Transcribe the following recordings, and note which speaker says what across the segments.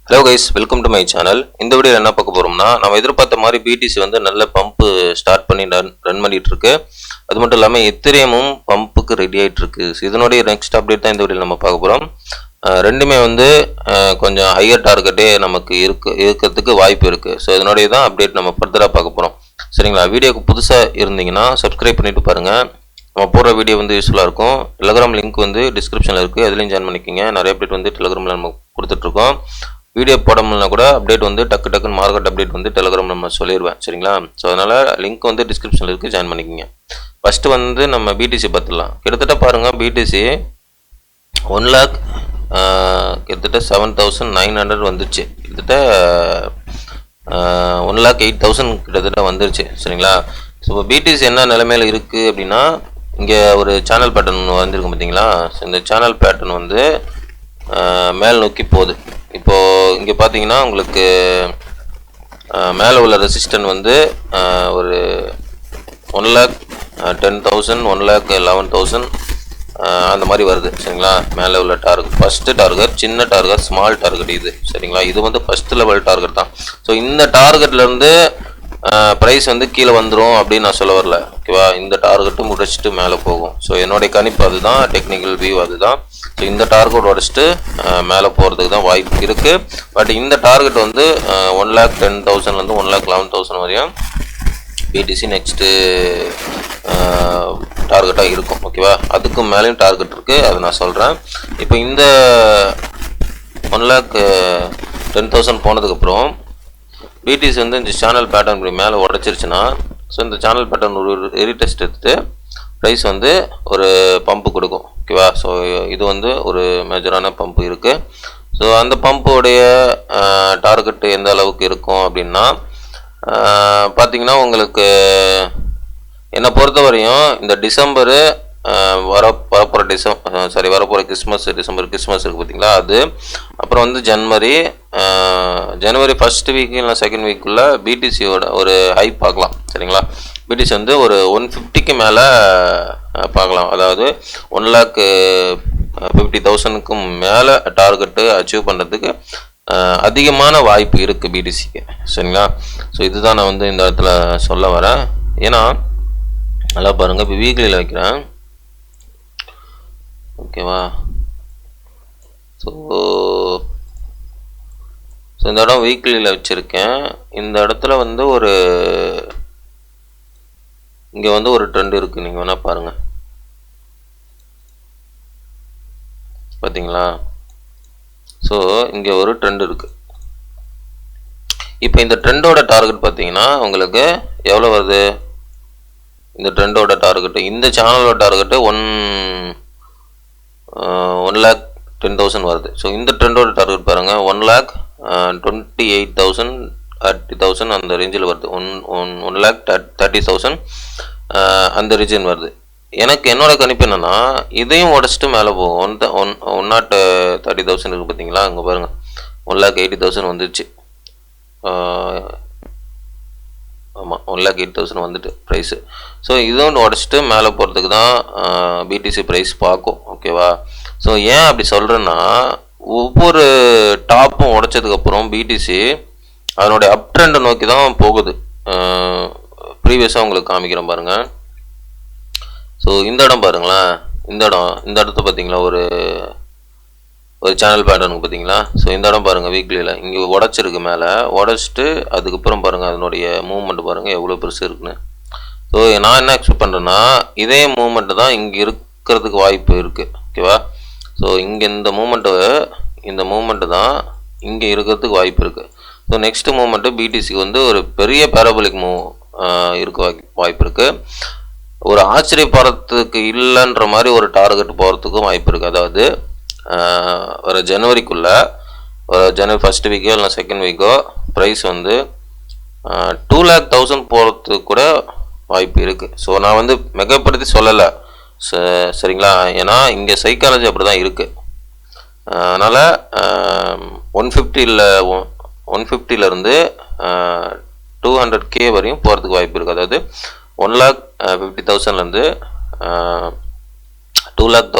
Speaker 1: Hello guys, welcome to my channel. இந்த வீடியோவில் என்ன பார்க்க போகிறோம்னா, நம்ம எதிர்பார்த்த மாதிரி பிடிசி வந்து நல்ல பம்பு ஸ்டார்ட் பண்ணி ரன் பண்ணிட்டு இருக்கு. அது மட்டும் இல்லாமல் எத்திரியமும் பம்புக்கு ரெடி ஆகிட்டு இருக்கு. இதனுடைய நெக்ஸ்ட் அப்டேட் தான் இந்த வீடியோவில் நம்ம பார்க்க போகிறோம். ரெண்டுமே வந்து கொஞ்சம் ஹையர் டார்கெட்டே நமக்கு இருக்கிறதுக்கு வாய்ப்பு இருக்குது. ஸோ இதனுடைய தான் அப்டேட் நம்ம ஃபர்தராக பார்க்க போகிறோம். சரிங்களா? வீடியோக்கு புதுசாக இருந்தீங்கன்னா சப்ஸ்கிரைப் பண்ணிட்டு பாருங்கள். நம்ம போகிற வீடியோ வந்து யூஸ்ஃபுல்லாக இருக்கும். டெலகிராம் லிங்க் வந்து டிஸ்கிரிப்ஷனில் இருக்குது, அதுலேயும் ஜாயின் பண்ணிக்கிங்க. நிறைய அப்டேட் வந்து டெலகிராமில் நம்ம கொடுத்துட்ருக்கோம். வீடியோ போட முடியலனா கூட அப்டேட் வந்து டக்குன்னு மார்க்கெட் அப்டேட் வந்து டெலகிராம் நம்ம சொல்லிடுவேன். சரிங்களா? ஸோ அதனால் லிங்க் வந்து டிஸ்கிரிப்ஷனில் இருக்குது, ஜாயின் பண்ணிக்கிங்க. ஃபஸ்ட்டு வந்து நம்ம பிடிசி பார்த்துடலாம். கிட்டத்தட்ட பாருங்கள், பிடிசி 1 lakh கிட்டத்தட்ட 7,900 வந்துருச்சு. கிட்டத்தட்ட 1,08,000 கிட்டத்தட்ட வந்துருச்சு. சரிங்களா? ஸோ இப்போ பிடிசி என்ன நிலைமையில் இருக்குது அப்படின்னா, இங்கே ஒரு சேனல் பேட்டர்ன் வந்துருக்கு பார்த்தீங்களா? ஸோ இந்த சேனல் பேட்டர்ன் வந்து மேல் நோக்கி போகுது. இப்போது இங்கே பார்த்தீங்கன்னா உங்களுக்கு மேலே உள்ள ரெசிஸ்டன்ட் வந்து ஒரு 1,10,000 1,11,000 அந்த மாதிரி வருது. சரிங்களா? மேலே உள்ள டார்கெட், ஃபஸ்ட்டு டார்கெட், சின்ன டார்கெட், ஸ்மால் டார்கெட் இது. சரிங்களா? இது வந்து ஃபஸ்ட் லெவல் டார்கெட் தான். ஸோ இந்த டார்கெட்லேருந்து ப்ரைஸ் வந்து கீழே வந்துடும் அப்படின்னு நான் சொல்ல வரல. ஓகேவா? இந்த டார்கெட்டும் முடிச்சுட்டு மேலே போகும். ஸோ என்னுடைய கணிப்பு அதுதான், டெக்னிக்கல் வியூ அதுதான். ஸோ இந்த டார்கெட் உடச்சிட்டு மேலே போகிறதுக்கு தான் வாய்ப்பு இருக்குது. பட் இந்த டார்கெட் வந்து 1,10,000 1,11,000 வரையும் பிடிசி நெக்ஸ்ட்டு டார்கெட்டாக இருக்கும். ஓகேவா? அதுக்கும் மேலேயும் டார்கெட் இருக்குது, அதை நான் சொல்கிறேன். இப்போ இந்த 1,10,000 போனதுக்கப்புறம் பிடிசி வந்து இந்த சேனல் பேட்டர்ன் இப்படி மேலே உடச்சிருச்சுன்னா, ஸோ இந்த சேனல் பேட்டர்ன் ஒரு ரீடெஸ்ட் எடுத்துட்டு ப்ரைஸ் வந்து ஒரு பம்பு கொடுக்கும். ஓகேவா? ஸோ இது வந்து ஒரு மேஜரான பம்பு இருக்குது. ஸோ அந்த பம்புடைய டார்கெட்டு எந்த அளவுக்கு இருக்கும் அப்படின்னா, பார்த்திங்கன்னா உங்களுக்கு என்னை பொறுத்த வரையும் இந்த டிசம்பரு வரப்போகிற கிறிஸ்மஸ் இருக்குது பார்த்தீங்களா? அது அப்புறம் வந்து ஜனவரி ஃபஸ்ட் வீக் இல்லை செகண்ட் வீக்குள்ளே பிடிசியோட ஒரு ஹை பார்க்கலாம். சரிங்களா? பிடிசி வந்து ஒரு 150க்கு மேலே பார்க்கலாம். அதாவது 1,50,000க்கு மேலே டார்கெட்டு அச்சீவ் பண்ணுறதுக்கு அதிகமான வாய்ப்பு இருக்குது பிடிசிக்கு. சரிங்களா? ஸோ இதுதான் நான் வந்து இந்த இடத்துல சொல்ல வரேன். ஏன்னா நல்லா பாருங்கள், இப்போ வீக்லியில் வைக்கிறேன். ஓகேவா? ஸோ இந்த இடம் வீக்லியில் வச்சுருக்கேன். இந்த இடத்துல வந்து இங்கே வந்து ஒரு ட்ரெண்ட் இருக்குது, நீங்கள் வேணால் பாருங்கள். பார்த்தீங்களா? ஸோ இங்கே ஒரு ட்ரெண்ட் இருக்குது. இப்போ இந்த ட்ரெண்டோட டார்கெட் பார்த்தீங்கன்னா உங்களுக்கு எவ்வளோ வருது? இந்த ட்ரெண்டோட டார்கெட்டு, இந்த சேனலோட டார்கெட்டு 1,10,000 வருது. ஸோ இந்த ட்ரெண்டோட டார்கெட் பாருங்கள், 1,28,000 30,000 அந்த ரேஞ்சில் வருது. 1,30,000 அந்த ரீஜன் வருது. எனக்கு என்னோட கணிப்பு என்னென்னா, இதையும் உடச்சிட்டு மேலே போகும். 1,30,000 இருக்குது பார்த்தீங்களா? அங்கே பாருங்கள், 1,80,000 வந்துடுச்சு. ஆமாம், 1,80,000 வந்துட்டு ப்ரைஸு. ஸோ இதுவும் உடச்சிட்டு மேலே போகிறதுக்கு தான் பிடிசி ப்ரைஸ் பார்க்கும். ஓகேவா? ஸோ ஏன் அப்படி சொல்கிறேன்னா, ஒவ்வொரு டாப்பும் உடைச்சதுக்கப்புறம் பிடிசி அதனுடைய அப் ட்ரெண்டை நோக்கி தான் போகுது. ப்ரீவியஸாக உங்களுக்கு காமிக்கிறேன் பாருங்கள். ஸோ இந்த இடம் பாருங்களேன், இந்த இடத்த பார்த்தீங்களா? ஒரு சேனல் பேட்டர்னுக்கு பார்த்தீங்களா? ஸோ இந்த இடம் பாருங்கள், வீக்லியில் இங்கே உடச்சிருக்கு. மேலே உடச்சிட்டு அதுக்கப்புறம் பாருங்கள் அதனுடைய மூவ்மெண்ட் பாருங்கள் எவ்வளோ பெருசு இருக்குன்னு. ஸோ நான் என்ன எக்ஸ்பெக்ட் பண்ணுறேன்னா, இதே மூவ்மெண்ட்டு தான் இங்கே இருக்கிறதுக்கு வாய்ப்பு இருக்குது. ஓகேவா? ஸோ இங்கே இந்த மூமெண்ட்டு தான் இங்கே இருக்கிறதுக்கு வாய்ப்பு இருக்குது. ஸோ நெக்ஸ்ட் மூமெண்ட்டு பிடிசிக்கு வந்து ஒரு பெரிய பேராபோலிக் மூவ் இருக்க வாய்ப்பு இருக்குது. ஒரு ஆச்சரியப்படுறதுக்கு இல்லைன்ற மாதிரி ஒரு டார்கெட் போகிறதுக்கும் வாய்ப்பு இருக்குது. அதாவது வர ஜனவரிக்குள்ளே, ஜனவரி ஃபஸ்ட் வீக்கோ இல்லை செகண்ட் வீக்கோ ப்ரைஸ் வந்து 2,00,000 போகிறதுக்கு கூட வாய்ப்பு இருக்குது. ஸோ நான் வந்து மிகப்படுத்தி சொல்லலை. சரிங்களா? ஏன்னா இங்கே சைக்காலஜி அப்படி தான் இருக்குது. அதனால் 150லேருந்து 200K வரையும் போகிறதுக்கு வாய்ப்பு இருக்குது. அதாவது 1,50,000லேருந்து $2 lakh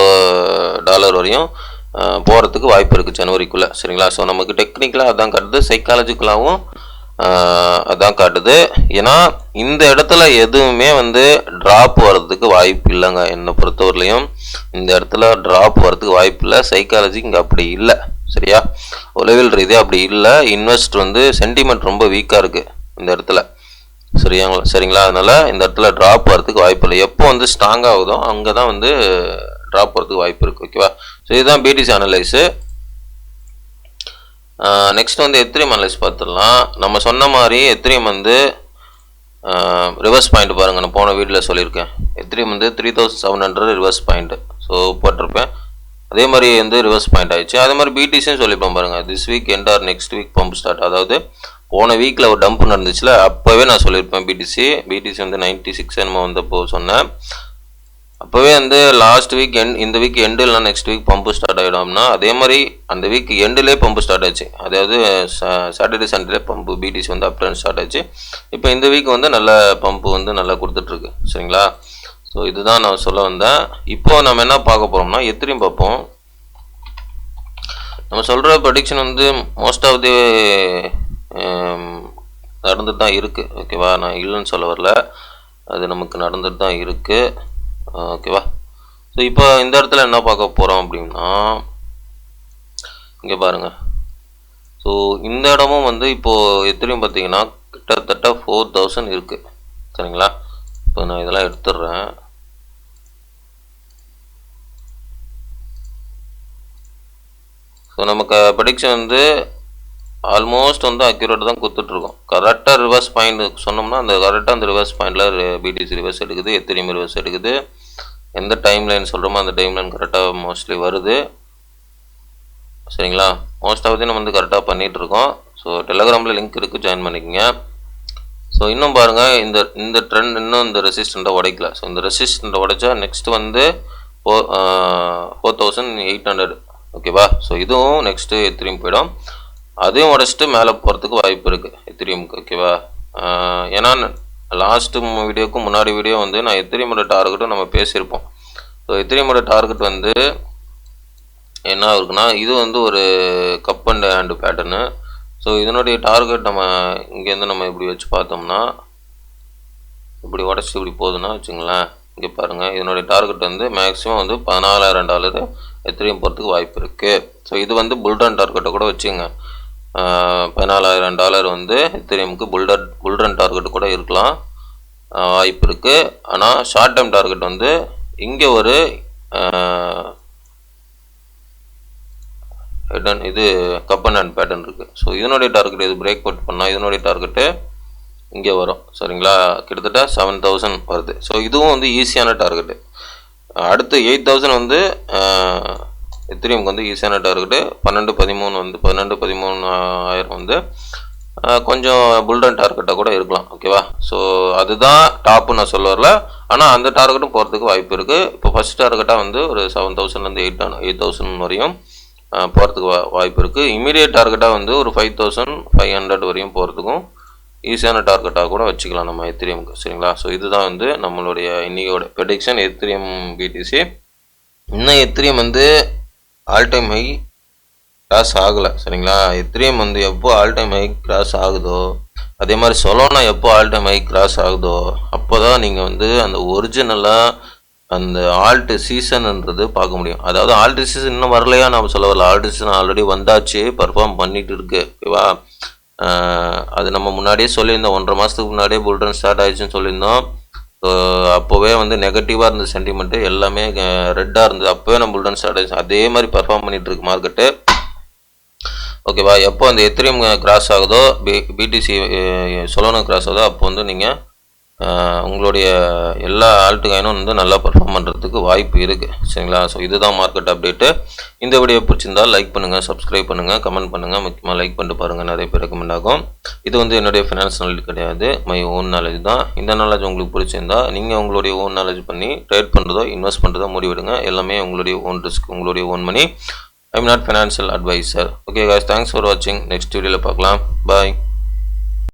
Speaker 1: வரையும் போகிறதுக்கு வாய்ப்பு இருக்குது ஜனவரிக்குள்ளே. சரிங்களா? ஸோ நமக்கு டெக்னிக்கலாக அதான் காட்டுது, சைக்காலஜிக்கலாகவும் அதான் காட்டுது. ஏன்னா இந்த இடத்துல எதுவுமே வந்து ட்ராப் வர்றதுக்கு வாய்ப்பு இல்லைங்க. என்னை பொறுத்தவரையிலையும் இந்த இடத்துல ட்ராப் வர்றதுக்கு வாய்ப்பு இல்லை. சைக்காலஜி இங்கே அப்படி இல்லை. சரியா? உளவியல் ரீதியாக அப்படி இல்லை. இன்வெஸ்ட் வந்து சென்டிமெண்ட் ரொம்ப வீக்காக இருக்குது இந்த இடத்துல. சரிங்களா? அதனால் இந்த இடத்துல ட்ராப் வரதுக்கு வாய்ப்பு இல்லை. எப்போ வந்து ஸ்ட்ராங் ஆகுதோ அங்கே தான் வந்து ட்ராப் வரதுக்கு வாய்ப்பு இருக்குது. ஓகேவா? ஸோ இதுதான் பிடிசி அனலைஸு. நெக்ஸ்ட் வந்து எத்திரியம் அனலைஸ் பார்த்துடலாம். நம்ம சொன்ன மாதிரி எத்திரியம் வந்து ரிவர்ஸ் பாயிண்ட் பாருங்கள், நான் போன வீடியோவில் சொல்லியிருக்கேன். எத்திரியம் வந்து 3700 ரிவர்ஸ் பாயிண்ட்டு ஸோ போட்டிருப்பேன். அதே மாதிரி வந்து ரிவர்ஸ் பாயிண்ட் ஆயிடுச்சு. அதே மாதிரி பிடிசியும் சொல்லிப்போம் பாருங்கள், this weekend or next week pump start. அதாவது போன வீக்கில் ஒரு டம்ப் நடந்துச்சுல, அப்போவே நான் சொல்லியிருப்பேன் பிடிசி வந்து 96 என்னமோ வந்தப்போ சொன்னேன். அப்போவே வந்து லாஸ்ட் வீக் இந்த வீக் எண்டு இல்லை நெக்ஸ்ட் வீக் பம்பு ஸ்டார்ட் ஆகிடும்னா, அதே மாதிரி அந்த வீக் எண்டுலேயே பம்பு ஸ்டார்ட் ஆச்சு. அதாவது சாட்டர்டே சண்டே பம்பு பிடிசி வந்து அப் ட்ரெண்ட் ஸ்டார்ட் ஆச்சு. இப்போ இந்த வீக் வந்து நல்ல பம்பு வந்து நல்லா கொடுத்துட்ருக்கு. சரிங்களா? ஸோ இதுதான் நான் சொல்ல வந்தேன். இப்போது நம்ம என்ன பார்க்க போகிறோம்னா எத்திரியும் பார்ப்போம். நம்ம சொல்கிற ப்ரெடிக்ஷன் வந்து மோஸ்ட் ஆஃப் தி நடந்துட்டு தான் இருக்குது. ஓகேவா? நான் இல்லைன்னு சொல்ல வரல, அது நமக்கு நடந்துட்டு தான் இருக்குது. ஓகேவா? ஸோ இப்போ இந்த இடத்துல என்ன பார்க்க போகிறோம் அப்படின்னா, இங்கே பாருங்கள். ஸோ இந்த இடமும் வந்து இப்போது எத்திரியும் பார்த்தீங்கன்னா கிட்டத்தட்ட 4000 இருக்குது. சரிங்களா? இப்போ நான் இதெல்லாம் எடுத்துடுறேன். ஸோ நமக்கு ப்ரெடிக்ஷன் வந்து ஆல்மோஸ்ட் வந்து அக்யூரேட் தான் கொடுத்துட்ருக்கோம். கரெக்டாக ரிவர்ஸ் பாயிண்ட் சொன்னோம்னா அந்த கரெக்டாக அந்த ரிவர்ஸ் பாயிண்டில் பிடிசி ரிவர்ஸ் எடுக்குது, எத்திரியம் ரிவர்ஸ் எடுக்குது. எந்த டைம் லைன் சொல்கிறோமோ அந்த டைம் லைன் கரெக்டாக மோஸ்ட்லி வருது. சரிங்களா? மோஸ்ட் ஆஃப் நம்ம வந்து கரெக்டாக பண்ணிகிட்ருக்கோம். ஸோ டெலகிராமில் லிங்க் இருக்குது, ஜாயின் பண்ணிக்கோங்க. ஸோ இன்னும் பாருங்கள், இந்த ட்ரெண்ட் இன்னும் இந்த ரெசிஸ்டண்ட்டை உடைக்கல. ஸோ இந்த ரெசிஸ்டண்ட்டை உடைச்சா நெக்ஸ்ட் வந்து 4800. ஓகேவா? ஸோ இதுவும் நெக்ஸ்ட்டு எத்திரியம் போயிடும். அதையும் உடச்சிட்டு மேலே போகிறதுக்கு வாய்ப்பு இருக்குது எத்திரியமுக்கு. ஓகேவா? ஏன்னா லாஸ்ட்டு வீடியோக்கு முன்னாடி வீடியோ வந்து நான் எத்திரியமோட டார்கெட்டும் நம்ம பேசியிருப்போம். ஸோ எத்திரியமோட டார்கெட் வந்து என்ன இருக்குன்னா, இது வந்து ஒரு cup and hand pattern. So இதனுடைய டார்கெட் நம்ம இங்கேருந்து நம்ம இப்படி வச்சு பார்த்தோம்னா, இப்படி உடச்சி இப்படி போகுதுன்னா வச்சுங்களேன், இங்கே பாருங்கள், இதனுடைய டார்கெட் வந்து மேக்ஸிமம் வந்து $14,000 எத்திரியம் போகிறதுக்கு வாய்ப்பு இருக்குது. ஸோ இது வந்து புல்ரன் டார்கெட்டை கூட வச்சுங்க. $14,000 வந்து எத்திரியமுக்கு புல்ரன் டார்கெட் கூட இருக்கலாம், வாய்ப்பு இருக்குது. ஆனால் ஷார்ட் டைம் டார்கெட் வந்து இங்கே ஒரு இது கப் அண்ட் ஹேண்ட் பேட்டர்ன் இருக்குது. ஸோ இதனுடைய டார்கெட் இது பிரேக் அவுட் பண்ணால் இதனுடைய டார்கெட்டு இங்கே வரும். சரிங்களா? கிட்டத்தட்ட 7000 வருது. ஸோ இதுவும் வந்து ஈஸியான டார்கெட்டு. அடுத்து 8000 வந்து எத்திரியமுக்கு வந்து ஈஸியான டார்கெட்டு. 12-13 வந்து 12-13,000 வந்து கொஞ்சம் புல்ரன் டார்கெட்டாக கூட இருக்கலாம். ஓகேவா? ஸோ அதுதான் டாப்பு நான் சொல்ல வரல, ஆனால் அந்த டார்கெட்டும் போகிறதுக்கு வாய்ப்பு இருக்குது. இப்போ ஃபஸ்ட் டார்கெட்டாக வந்து ஒரு 7000லேருந்து 8000 வரையும் போகிறதுக்கு வாய்ப்பு இருக்குது. இமீடியட் டார்கெட்டாக வந்து ஒரு 5500 வரையும் போகிறதுக்கும் ஈஸியான டார்கெட்டாக கூட வச்சுக்கலாம் நம்ம எத்திரியமுக்கு. சரிங்களா? ஸோ இதுதான் வந்து நம்மளுடைய இன்னையோட ப்ரெடிக்ஷன் எத்திரியம் பிடிசி. இன்னும் எத்திரியம் வந்து ஆல் டைம் ஹை கிராஸ் ஆகலை. சரிங்களா? எத்திரியம் வந்து எப்போ ஆல் டைம் ஹை கிராஸ் ஆகுதோ, அதே மாதிரி சொலோனா எப்போ ஆல் டைம் ஹை கிராஸ் ஆகுதோ அப்போ தான் நீங்கள் வந்து அந்த ஒரிஜினலாக அந்த ஆல்ட் சீசன்ன்றது பார்க்க முடியும். அதாவது ஆல்ட் சீசன் இன்னும் வரலையா நம்ம சொல்ல வரல, ஆல்ட் சீசன் ஆல்ரெடி வந்தாச்சு, பர்ஃபார்ம் பண்ணிட்டு இருக்கு. ஓகேவா? அது நம்ம முன்னாடியே சொல்லியிருந்தோம், 1.5 மாதத்துக்கு முன்னாடியே புல்ரன் ஸ்டார்ட் ஆயிடுச்சுன்னு சொல்லியிருந்தோம். ஸோ அப்போவே வந்து நெகட்டிவாக இருந்த சென்டிமெண்ட்டு எல்லாமே ரெட்டாக இருந்தது. அப்போவே நம்ம புல்ரன் ஸ்டார்ட் ஆயிடுச்சு, அதே மாதிரி பர்ஃபார்ம் பண்ணிட்டு இருக்கு மார்க்கெட்டு. ஓகேவா? எப்போ அந்த எத்திரியம் கிராஸ் ஆகுதோ, பிடிசி சொலோனா கிராஸ் ஆகுதோ, அப்போ வந்து நீங்கள் உங்களுடைய எல்லா ஆல்ட் காயினும் வந்து நல்லா பர்ஃபார்ம் பண்ணுறதுக்கு வாய்ப்பு இருக்குது. சரிங்களா? ஸோ இதுதான் மார்க்கெட் அப்டேட்டு. இந்த வீடியோ பிடிச்சிருந்தால் லைக் பண்ணுங்கள், சப்ஸ்கிரைப் பண்ணுங்கள், கமெண்ட் பண்ணுங்கள். முக்கியமாக லைக் பண்ணிட்டு பாருங்கள், நிறைய பேர் ரெக்கமெண்ட் ஆகும். இது வந்து என்னுடைய ஃபினான்ஸ் நாலேஜ் கிடையாது, மை ஓன் நாலேஜ் தான். இந்த நாலேஜ் உங்களுக்கு பிடிச்சிருந்தா நீங்கள் உங்களுடைய ஓன் நாலேஜ் பண்ணி ட்ரேட் பண்ணுறதோ இன்வெஸ்ட் பண்ணுறதோ முடிவிடுங்க. எல்லாமே உங்களுடைய ஓன் ரிஸ்க், உங்களுடைய own money. I am not financial adviser. Okay guys, thanks for வாட்சிங். நெக்ஸ்ட் வீடியோவில் பார்க்கலாம். பாய்.